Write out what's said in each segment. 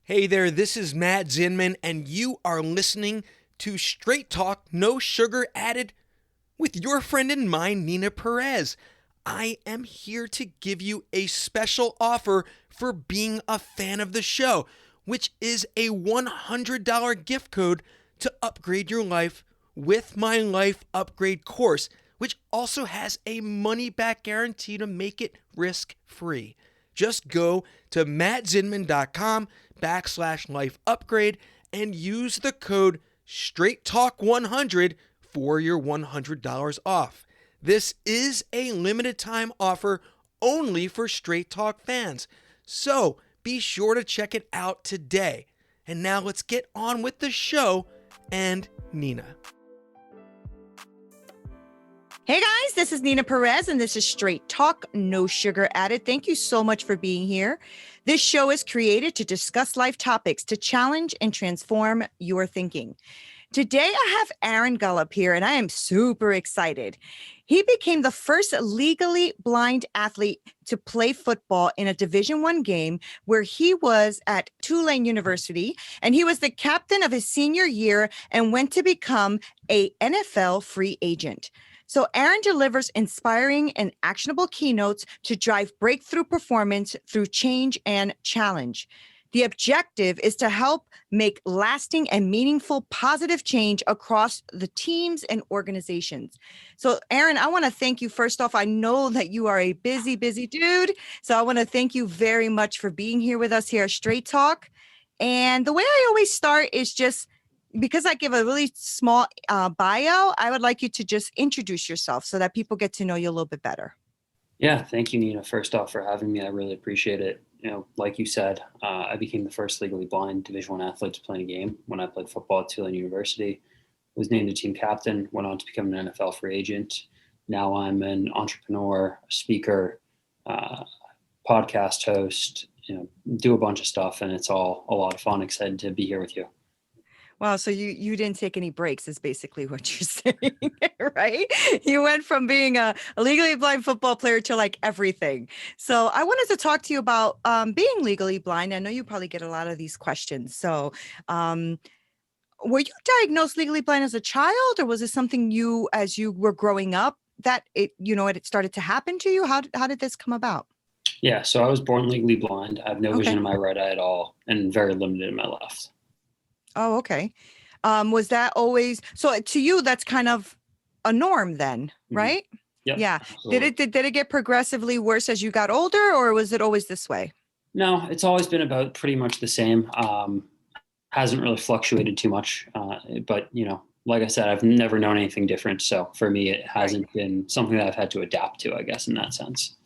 Hey there, this is Matt Zinman, and you are listening to Straight Talk, No Sugar Added, with your friend and mine, Nina Perez. I am here to give you a special offer for being a fan of the show, which is a $100 gift code to upgrade your life with my Life Upgrade course, which also has a money-back guarantee to make it risk-free. Just go to mattzinman.com/life upgrade and use the code StraightTalk100 for your $100 off. This is a limited time offer only for Straight Talk fans, so be sure to check it out today. And now let's get on with the show and Nina. Hey guys, this is Nina Perez and this is Straight Talk, No Sugar Added. Thank you so much for being here. This show is created to discuss life topics, to challenge and transform your thinking. Today I have Aaron Golub here and I am super excited. He became the first legally blind athlete to play football in a Division I game where he was at Tulane University, and he was the captain of his senior year and went to become a NFL free agent. So Aaron delivers inspiring and actionable keynotes to drive breakthrough performance through change and challenge. The objective is to help make lasting and meaningful positive change across the teams and organizations. So Aaron, I want to thank you. First off, I know that you are a busy dude. So I want to thank you very much for being here with us here at Straight Talk. And the way I always start is just because I give a really small bio, I would like you to just introduce yourself so that people get to know you a little bit better. Yeah, thank you, Nina, first off, for having me. I really appreciate it. Like you said, I became the first legally blind Division I athlete to play a game when I played football at Tulane University. Was named the team captain, went on to become an NFL free agent. Now I'm an entrepreneur, speaker, podcast host, do a bunch of stuff, and it's all a lot of fun. Excited to be here with you. Wow. So you didn't take any breaks is basically what you're saying, right? You went from being a legally blind football player to like everything. So I wanted to talk to you about being legally blind. I know you probably get a lot of these questions. So were you diagnosed legally blind as a child, or was it something you, as you were growing up, that it started to happen to you? How did this come about? Yeah, so I was born legally blind. I have no vision Okay. in my right eye at all and very limited in my left. Oh, okay. Was that always, so to you, that's kind of a norm then, right? Yep, Yeah. absolutely. Did it get progressively worse as you got older, or was it always this way? No, it's always been about pretty much the same. Hasn't really fluctuated too much. But, like I said, I've never known anything different. So for me, it hasn't been something that I've had to adapt to, I guess, in that sense.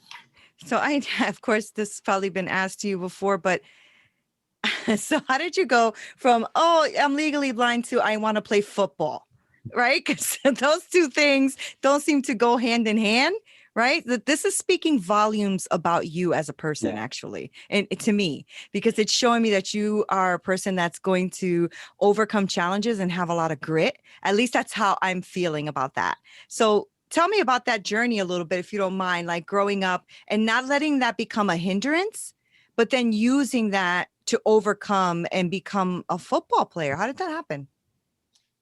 So of course, this has probably been asked to you before, but so how did you go from, oh, I'm legally blind to I want to play football, right? Because those two things don't seem to go hand in hand, right? That this is speaking volumes about you as a person, actually, and to me, because it's showing me that you are a person that's going to overcome challenges and have a lot of grit. At least that's how I'm feeling about that. So tell me about that journey a little bit, if you don't mind, like growing up and not letting that become a hindrance, but then using that to overcome and become a football player. How did that happen?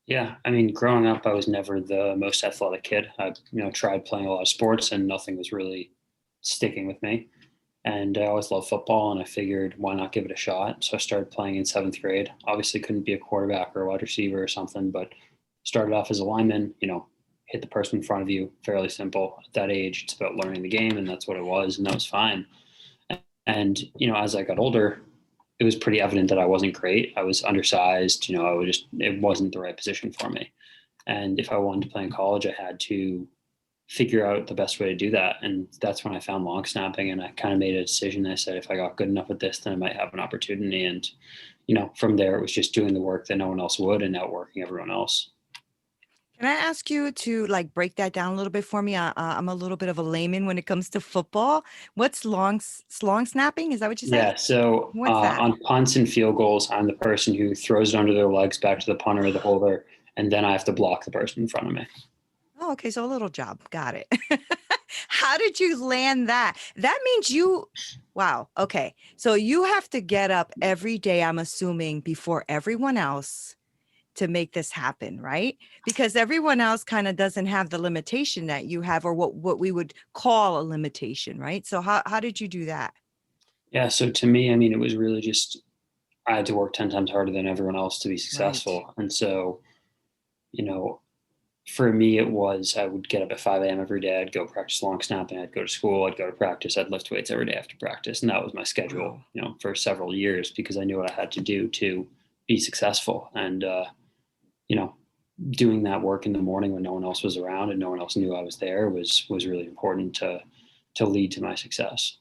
Yeah, I mean, growing up, I was never the most athletic kid. I, tried playing a lot of sports and nothing was really sticking with me. And I always loved football and I figured, why not give it a shot? So I started playing in seventh grade. Obviously couldn't be a quarterback or a wide receiver or something, but started off as a lineman, hit the person in front of you, fairly simple. At that age, it's about learning the game and that's what it was, and that was fine. And, as I got older, it was pretty evident that I wasn't great. I was undersized, it wasn't the right position for me. And if I wanted to play in college, I had to figure out the best way to do that. And that's when I found long snapping, and I kind of made a decision. I said, if I got good enough at this, then I might have an opportunity. And, from there, it was just doing the work that no one else would and outworking everyone else. Can I ask you to break that down a little bit for me? I'm a little bit of a layman when it comes to football. What's long snapping? Is that what you said? Yeah. So What's that? on punts and field goals, I'm the person who throws it under their legs back to the punter or the holder, and then I have to block the person in front of me. Oh, okay. So a little job. Got it. How did you land that? That means wow. Okay. So you have to get up every day, I'm assuming, before everyone else to make this happen, right? Because everyone else kind of doesn't have the limitation that you have, or what we would call a limitation, right? So how did you do that? Yeah. So to me, I mean, it was really just I had to work 10 times harder than everyone else to be Right. successful. And so, you know, for me, it was I would get up at 5 a.m. every day. I'd go practice long snapping. I'd go to school. I'd go to practice. I'd lift weights every day after practice. And that was my schedule, Wow. for several years because I knew what I had to do to be successful. And, you know, doing that work in the morning when no one else was around and no one else knew I was there was really important to lead to my success.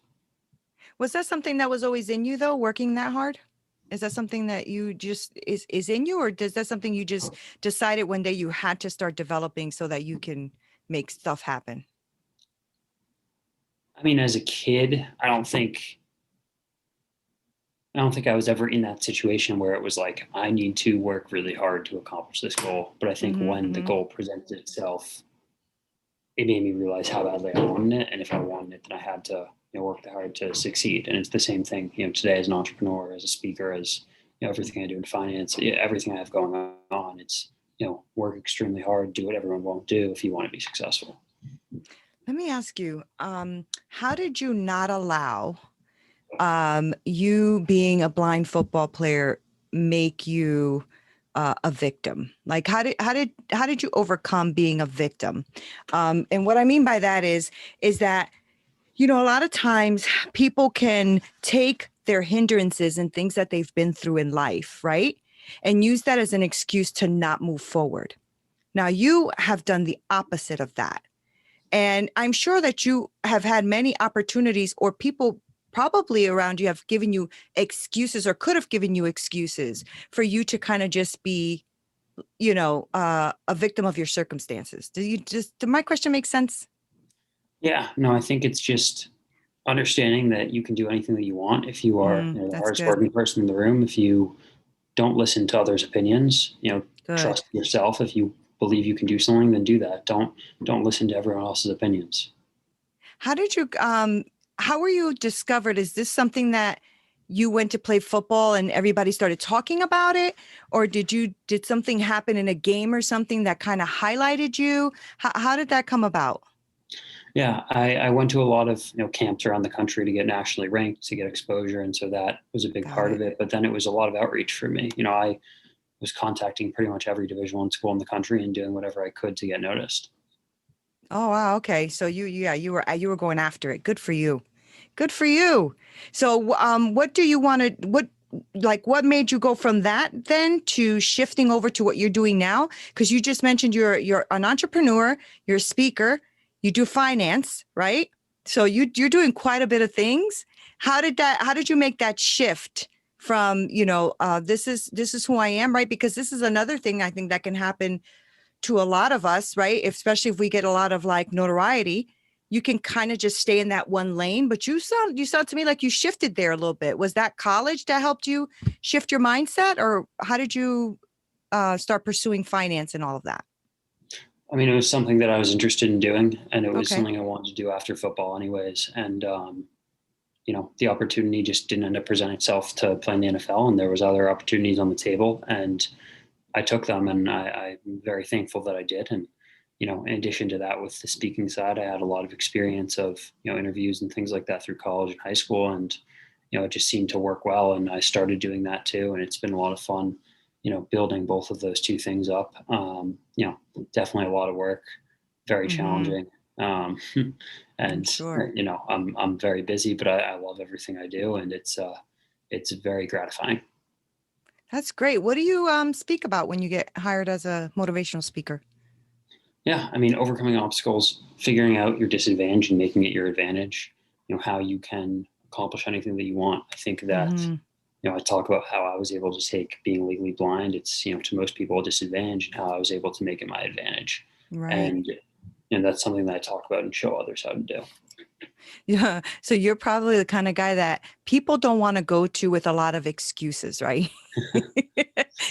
Was that something that was always in you though, working that hard? Is that something that you just is in you, or does that something you just decided one day you had to start developing so that you can make stuff happen? I mean, as a kid, I don't think I was ever in that situation where it was like, I need to work really hard to accomplish this goal. But I think Mm-hmm, when the mm-hmm. goal presented itself, it made me realize how badly I wanted it. And if I wanted it, then I had to work hard to succeed. And it's the same thing, today as an entrepreneur, as a speaker, as everything I do in finance, everything I have going on. It's work extremely hard, do what everyone won't do if you want to be successful. Let me ask you, how did you not allow you being a blind football player make you a victim? Like how did you overcome being a victim? And what I mean by that is that a lot of times people can take their hindrances and things that they've been through in life, right, and use that as an excuse to not move forward. Now you have done the opposite of that. And I'm sure that you have had many opportunities, or people probably around you have given you excuses or could have given you excuses for you to kind of just be, a victim of your circumstances. Did my question make sense? Yeah, no, I think it's just understanding that you can do anything that you want if you are the That's hardest good. working person in the room. If you don't listen to others' opinions, Good. trust yourself. If you believe you can do something, then do that. Don't listen to everyone else's opinions. How did you, how were you discovered? Is this something that you went to play football and everybody started talking about it? Or did something happen in a game or something that kind of highlighted you? How did that come about? Yeah, I went to a lot of camps around the country to get nationally ranked, to get exposure, and so that was a big Got part of it. it. But then it was a lot of outreach for me. I was contacting pretty much every Division I school in the country and doing whatever I could to get noticed. Oh, wow. Okay. So you were going after it. Good for you. Good for you. So, what do you want to, what made you go from that then to shifting over to what you're doing now? Because you just mentioned you're an entrepreneur, you're a speaker, you do finance, right? So you're doing quite a bit of things. How did you make that shift from, this is who I am, right? Because this is another thing I think that can happen to a lot of us, right? Especially if we get a lot of like notoriety, you can kind of just stay in that one lane. But you sound to me like you shifted there a little bit. Was that college that helped you shift your mindset, or how did you start pursuing finance and all of that? I mean, it was something that I was interested in doing, and it was Okay. something I wanted to do after football, anyways. And the opportunity just didn't end up presenting itself to play in the NFL, and there was other opportunities on the table, and I took them, and I'm very thankful that I did. And in addition to that, with the speaking side, I had a lot of experience of interviews and things like that through college and high school, and it just seemed to work well, and I started doing that too, and it's been a lot of fun. Building both of those two things up. Definitely a lot of work, very Mm-hmm. challenging. Um, I'm and sure. I'm very busy, but I love everything I do, and it's very gratifying. That's great. What do you speak about when you get hired as a motivational speaker? Yeah, I mean, overcoming obstacles, figuring out your disadvantage and making it your advantage. How you can accomplish anything that you want. I think that Mm-hmm. I talk about how I was able to take being legally blind. It's to most people a disadvantage, and how I was able to make it my advantage. Right. And that's something that I talk about and show others how to do. Yeah. So you're probably the kind of guy that people don't want to go to with a lot of excuses, right?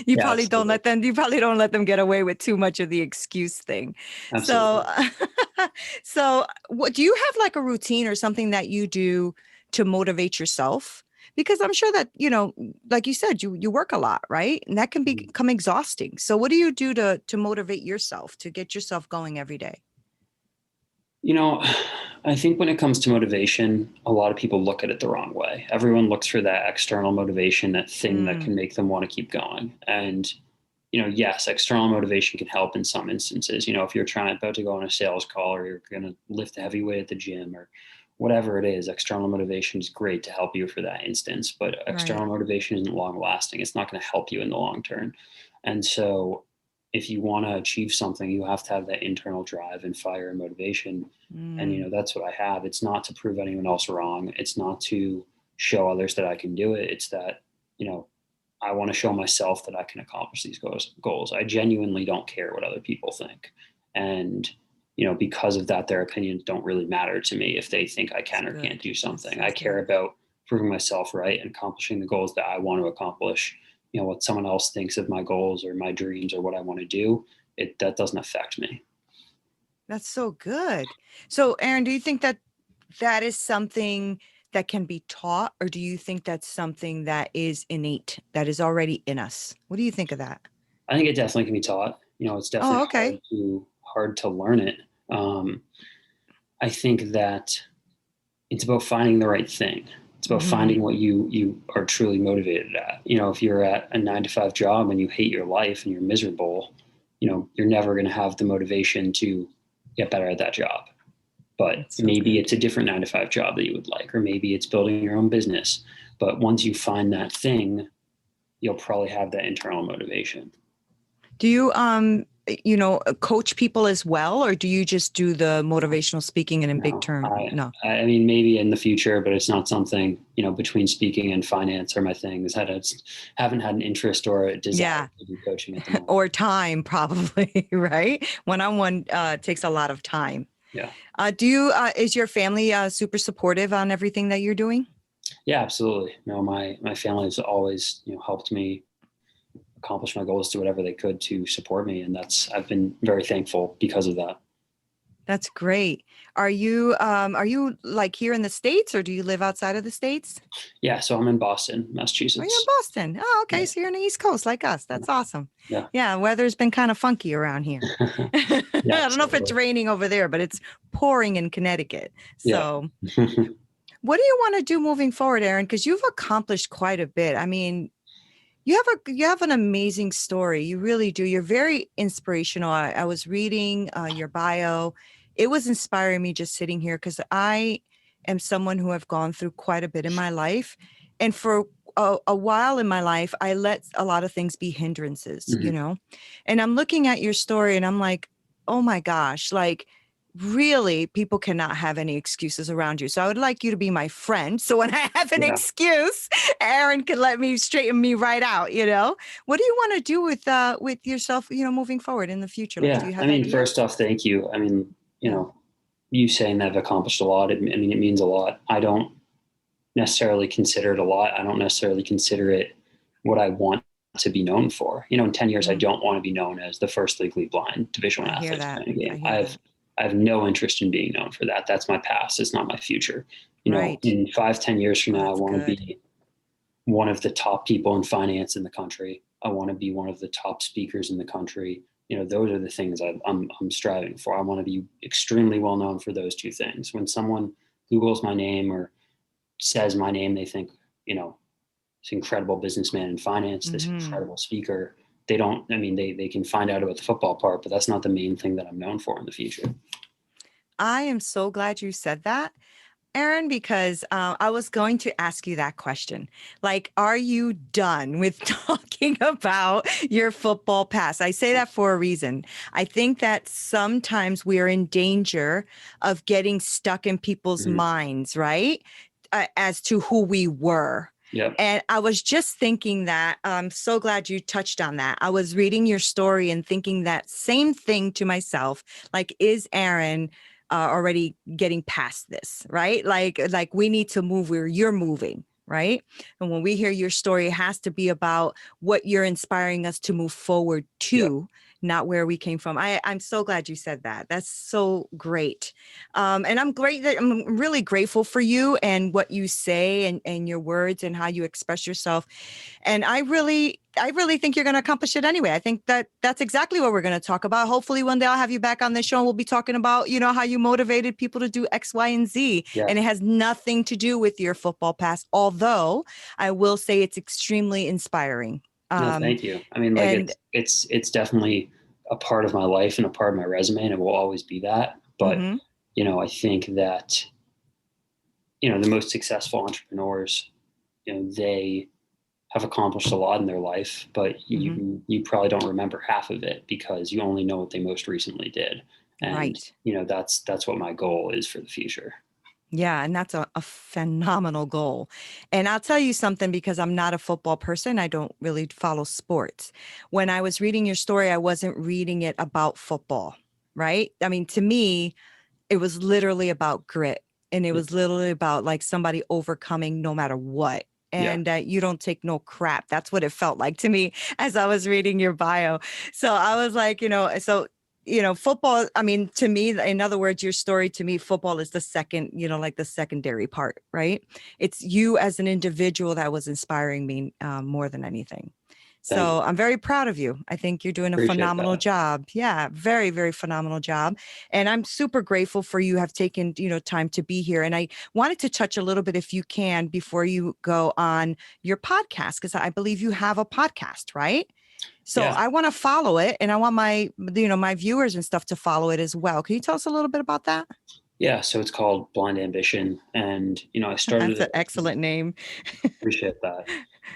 You Yeah, probably don't absolutely. let them, you probably don't let them get away with too much of the excuse thing. So, Absolutely. so what do you have like a routine or something that you do to motivate yourself? Because I'm sure that, like you said, you work a lot, right? And that can become exhausting. So what do you do to motivate yourself, to get yourself going every day? You know, I think when it comes to motivation, a lot of people look at it the wrong way. Everyone looks for that external motivation, that thing that can make them want to keep going. And, yes, external motivation can help in some instances. If you're about to go on a sales call, or you're going to lift a heavy weight at the gym, or whatever it is, external motivation is great to help you for that instance. But Right. external motivation isn't long lasting. It's not going to help you in the long term. And so if you want to achieve something, you have to have that internal drive and fire and motivation. And Mm, that's what I have. It's not to prove anyone else wrong. It's not to show others that I can do it. It's that, I want to show myself that I can accomplish these goals. I genuinely don't care what other people think. And, because of that, their opinions don't really matter to me if they think I that's can or can't good. do That's something. so I care good. about proving myself right and accomplishing the goals that I want to accomplish. What someone else thinks of my goals or my dreams or what I want to do, that doesn't affect me. That's so good. So, Aaron, do you think that that is something that can be taught, or do you think that's something that is innate, that is already in us? What do you think of that? I think it definitely can be taught. It's Oh, definitely okay. hard to learn it. Um, I think that it's about finding the right thing. It's about Hmm. finding what you are truly motivated at. If you're at a 9 to 5 job and you hate your life and you're miserable, you're never going to have the motivation to get better at that job. But That's so maybe good. it's a different 9 to 5 job that you would like, or maybe it's building your own business. But once you find that thing, you'll probably have that internal motivation. Do you, coach people as well, or do you just do the motivational speaking and in big No, term? No. I mean, maybe in the future, but it's not something, between speaking and finance are my things. I haven't had an interest or a desire Yeah. to do coaching at the moment. Or time, probably, right? One-on-one takes a lot of time. Yeah. Is your family super supportive on everything that you're doing? Yeah, absolutely. My family has always, helped me accomplish my goals, do whatever they could to support me. And I've been very thankful because of that. That's great. Are you like here in the States, or do you live outside of the States? Yeah. So I'm in Boston, Are you in Massachusetts. Boston? Oh, okay. Yeah. So you're on the East Coast like us. That's awesome. Yeah. Yeah, weather's been kind of funky around here. I Yeah, don't know if it's absolutely. raining over there, but it's pouring in Connecticut. Yeah. So, what do you want to do moving forward, Aaron? Because you've accomplished quite a bit. I mean, you have an amazing story. You really do. You're very inspirational. I was reading your bio. It was inspiring me just sitting here because I am someone who have gone through quite a bit in my life, and for a while in my life, I let a lot of things be hindrances. Mhm. And I'm looking at your story, and I'm like, oh my gosh, like really people cannot have any excuses around you. So I would like you to be my friend. So when I have an Yeah. excuse, Aaron can let me straighten me right out. What do you want to do with yourself, moving forward in the future? Like, do Yeah. you I have mean, ideas? first off, thank you. I mean, Yeah. you saying that I've accomplished a lot. It means a lot. I don't necessarily consider it a lot. I don't necessarily consider it what I want to be known for. In 10 years, I Mm, don't want to be known as the first legally blind Division I One hear athlete that. playing a I game. hear that. I have no interest in being known for that. That's my past. It's not my future. Right. In 5, 10 years from Oh, now, I that's want to good. be one of the top people in finance in the country. I want to be one of the top speakers in the country. Those are the things I'm striving for. I want to be extremely well known for those two things. When someone Googles my name or says my name, they think, this incredible businessman in finance, this Hmm. incredible speaker. They don't, I mean, they can find out about the football part, but that's not the main thing that I'm known for in the future. I am so glad you said that, Aaron, because I was going to ask you that question. Like, are you done with talking about your football past? I say that for a reason. I think that sometimes we're in danger of getting stuck in people's Mm-hmm. minds, right? As to who we were. Yep. And I was just thinking that I'm so glad you touched on that. I was reading your story and thinking that same thing to myself. Like, is Aaron already getting past this, right? Like we need to move where you're moving, right? And when we hear your story, it has to be about what you're inspiring us to move forward Yeah. to, not where we came from. I'm so glad you said that. That's so great. And I'm really grateful for you and what you say and your words and how you express yourself. And I really think you're going to accomplish it anyway. I think that that's exactly what we're going to talk about. Hopefully one day I'll have you back on the show and we'll be talking about, how you motivated people to do X, Y, and Z. Yeah. And it has nothing to do with your football past, although I will say it's extremely inspiring. No, thank you. I mean, like and- it's definitely a part of my life and a part of my resume, and it will always be that. But Mhm. I think that the most successful entrepreneurs, they have accomplished a lot in their life, but you probably don't remember half of it because you only know what they most recently did. And Right. that's what my goal is for the future. Yeah, and that's a phenomenal goal. And I'll tell you something, because I'm not a football person. I don't really follow sports. When I was reading your story, I wasn't reading it about football, right? I mean, to me, it was literally about grit. And it was literally about like somebody overcoming no matter what. Yeah. And you don't take no crap. That's what it felt like to me as I was reading your bio. So I was like, football, I mean, to me, in other words, your story, to me, football is the second, like the secondary part, right? It's you as an individual that was inspiring me more than anything. Thank So you. I'm very proud of you. I think you're doing a Appreciate phenomenal that. job. Yeah, very, very phenomenal job. And I'm super grateful for you have taken, time to be here. And I wanted to touch a little bit, if you can, before you go on your podcast, because I believe you have a podcast, right? So Yeah. I want to follow it, and I want my viewers and stuff to follow it as well. Can you tell us a little bit about that? Yeah. So it's called Blind Ambition. And, I started That's an it. excellent name. Appreciate that.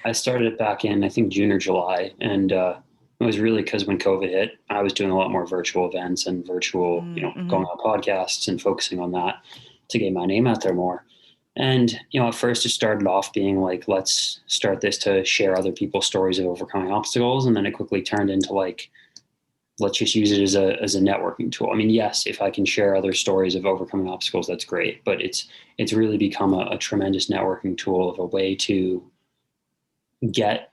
I started it back in, I think, June or July. And it was really because when COVID hit, I was doing a lot more virtual events and virtual, Mm-hmm. going on podcasts and focusing on that to get my name out there more. And, at first it started off being like, let's start this to share other people's stories of overcoming obstacles. And then it quickly turned into like, let's just use it as a networking tool. I mean, yes, if I can share other stories of overcoming obstacles, that's great. But it's really become a tremendous networking tool of a way to get,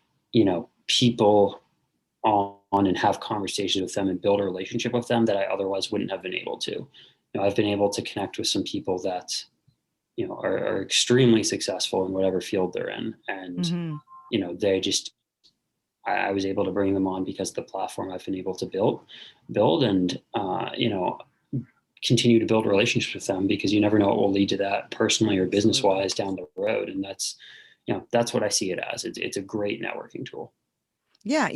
people on and have conversations with them and build a relationship with them that I otherwise wouldn't have been able to. I've been able to connect with some people that, are extremely successful in whatever field they're in. And, Mm-hmm. they just, I was able to bring them on because of the platform I've been able to build and, continue to build relationships with them, because you never know what will lead to that personally or business wise down the road. And that's what I see it as. It's a great networking tool. Yeah,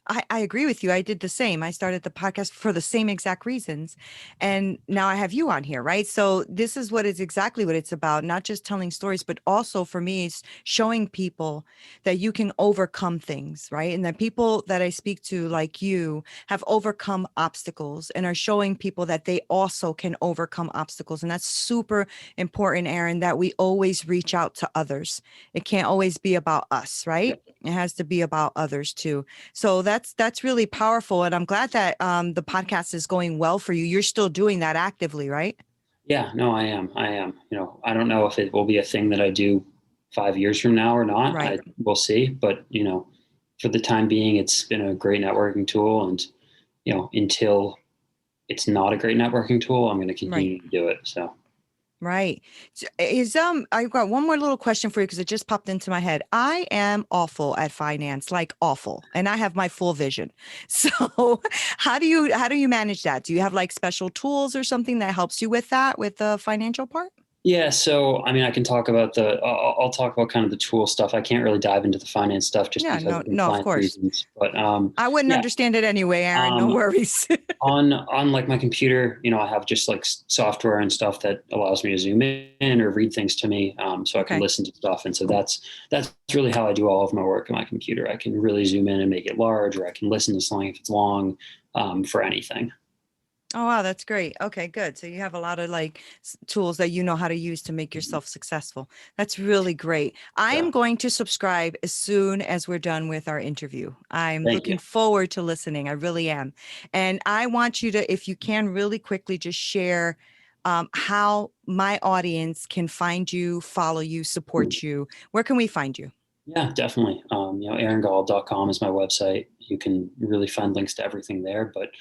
I agree with you. I did the same. I started the podcast for the same exact reasons. And now I have you on here, right? So this is exactly what it's about, not just telling stories, but also for me, it's showing people that you can overcome things, right? And that people that I speak to, like you, have overcome obstacles and are showing people that they also can overcome obstacles. And that's super important, Aaron, that we always reach out to others. It can't always be about us, right? It has to be about others too. So that's really powerful. And I'm glad that the podcast is going well for you. You're still doing that actively, right? Yeah, no, I am. I don't know if it will be a thing that I do 5 years from now or not. Right. We'll see. But, for the time being, it's been a great networking tool. And, until it's not a great networking tool, I'm going to continue to do it. So. Right. I've got one more little question for you, because it just popped into my head. I am awful at finance, like awful, and I have my full vision. So how do you manage that? Do you have like special tools or something that helps you with that, with the financial part? Yeah, so I mean, I can talk about I'll talk about kind of the tool stuff. I can't really dive into the finance stuff just Yeah, because of no, of compliance course. reasons. But I wouldn't yeah, understand it anyway, Aaron. No worries. on like my computer, I have just like software and stuff that allows me to zoom in or read things to me, so I can listen to stuff. And so that's really how I do all of my work on my computer. I can really zoom in and make it large, or I can listen to something if it's long, for anything. Oh, wow. That's great. Okay, good. So you have a lot of like tools that you know how to use to make yourself successful. That's really great. I am going to subscribe as soon as we're done with our interview. I'm looking forward to listening. I really am. And I want you to, if you can, really quickly just share how my audience can find you, follow you, support you, where can we find you? Yeah, definitely. AaronGolub.com is my website. You can really find links to everything there. But,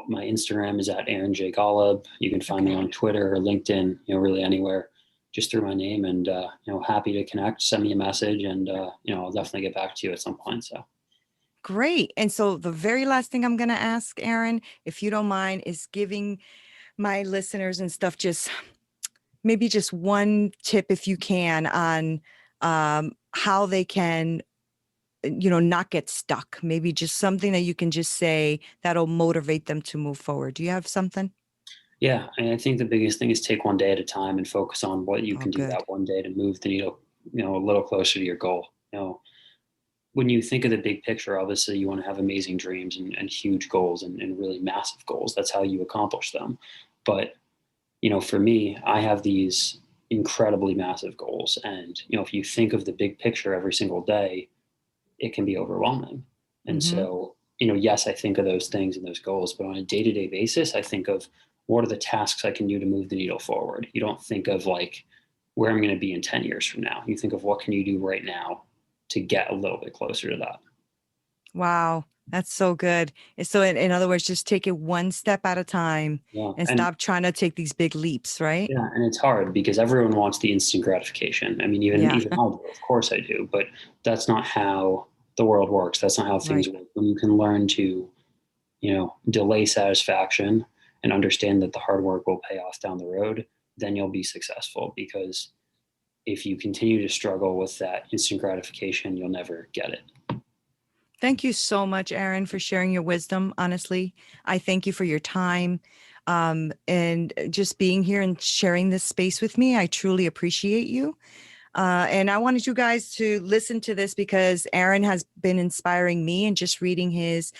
my Instagram is at Aaron J. Golub. You can find me on Twitter or LinkedIn, really anywhere, just through my name. And, happy to connect. Send me a message and, I'll definitely get back to you at some point. So. Great. And so the very last thing I'm going to ask, Aaron, if you don't mind, is giving my listeners and stuff maybe just one tip, if you can, on how they can, not get stuck. Maybe just something that you can just say that'll motivate them to move forward. Do you have something? Yeah, and I think the biggest thing is take one day at a time and focus on what you can do Good. that one day to move the needle, a little closer to your goal. When you think of the big picture, obviously you want to have amazing dreams and huge goals and really massive goals. That's how you accomplish them. But, for me, I have these incredibly massive goals. And, if you think of the big picture every single day, it can be overwhelming. And so, yes, I think of those things and those goals, but on a day-to-day basis, I think of what are the tasks I can do to move the needle forward. You don't think of like where I'm going to be in 10 years from now. You think of what can you do right now to get a little bit closer to that. Wow. That's so good. So in other words, just take it one step at a time and stop trying to take these big leaps, right? Yeah. And it's hard because everyone wants the instant gratification. I mean, even I do, of course I do, but that's not how the world works. That's not how things work. When you can learn to, delay satisfaction and understand that the hard work will pay off down the road, then you'll be successful. Because if you continue to struggle with that instant gratification, you'll never get it. Thank you so much, Aaron, for sharing your wisdom. Honestly, I thank you for your time and just being here and sharing this space with me. I truly appreciate you. And I wanted you guys to listen to this because Aaron has been inspiring me, and just reading his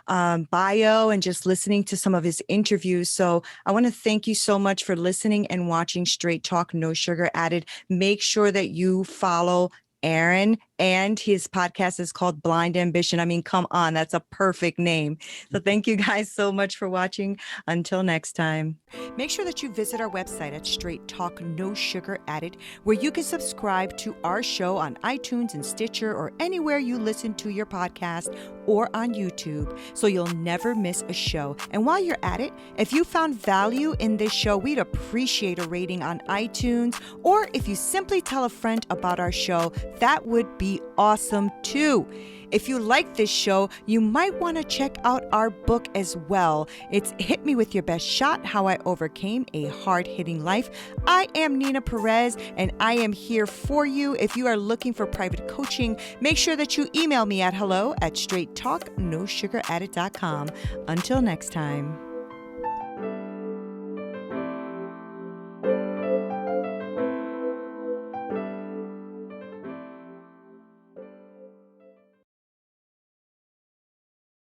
bio and just listening to some of his interviews. So I want to thank you so much for listening and watching Straight Talk, No Sugar Added. Make sure that you follow Aaron, and his podcast is called Blind Ambition. I mean, come on, that's a perfect name. So thank you guys so much for watching. Until next time. Make sure that you visit our website at Straight Talk No Sugar Added, where you can subscribe to our show on iTunes and Stitcher or anywhere you listen to your podcast, or on YouTube, so you'll never miss a show. And while you're at it, if you found value in this show, we'd appreciate a rating on iTunes, or if you simply tell a friend about our show, that would be awesome too. If you like this show, you might want to check out our book as well. It's Hit Me With Your Best Shot: How I Overcame a Hard-Hitting Life. I am Nina Perez, and I am here for you. If you are looking for private coaching, make sure that you email me at hello@straighttalknosugaraddict.com. Until next time.